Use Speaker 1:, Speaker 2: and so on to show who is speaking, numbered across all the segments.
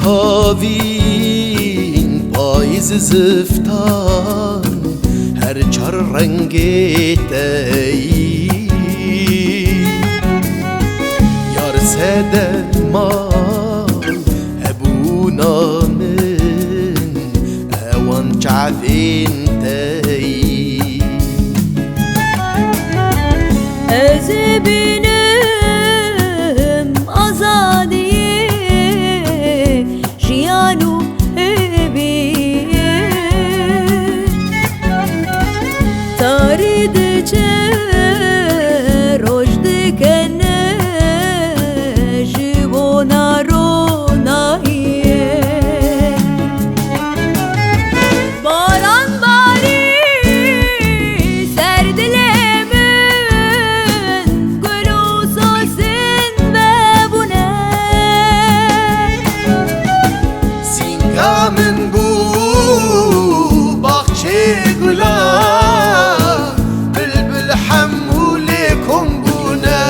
Speaker 1: هاوین پاییز زفتان هر چار رنگی تی یار سده ما هبونا من اوان جعفین تی
Speaker 2: از بینم آزادی جیانو هبی تارید چه رشد کنه جیبونا رو نایه باران باری سر دلم
Speaker 1: من بو باغچه گلا بلبل حمولكم بونا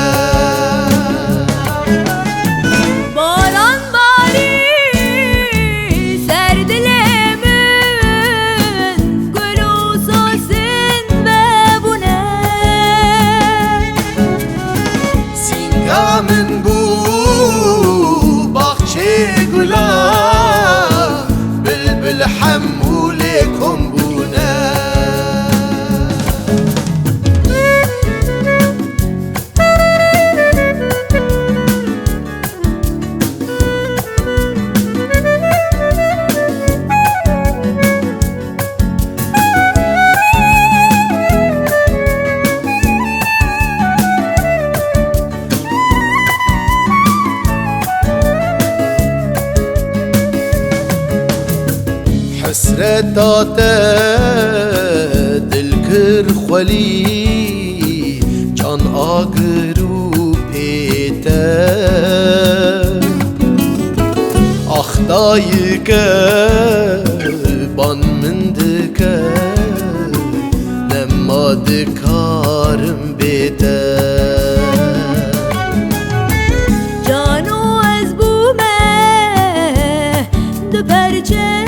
Speaker 2: باران باری سر دلم گل و سوسن ببونه
Speaker 1: سینگا من بو باغچه گلا حمولكم بونا حسرتات دل کر خلی جان آگرو پیته آخدایی که بان مند که نماد کارم بیته
Speaker 2: جانو از بومه دو پرچه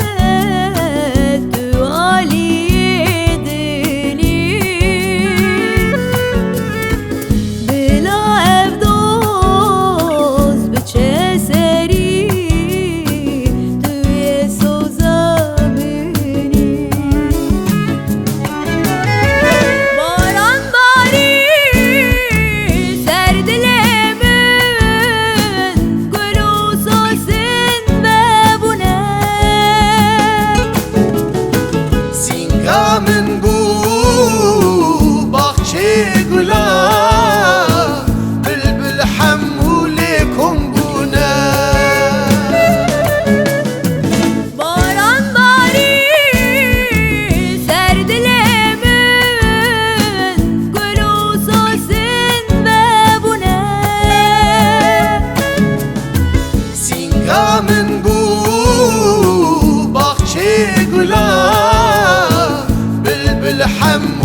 Speaker 1: من بو باغچه گلا بلبل حمولكم بونا
Speaker 2: باران باری سر دلم گل و سوسن ببونه
Speaker 1: سینگا من بو باغچه گلا بالحم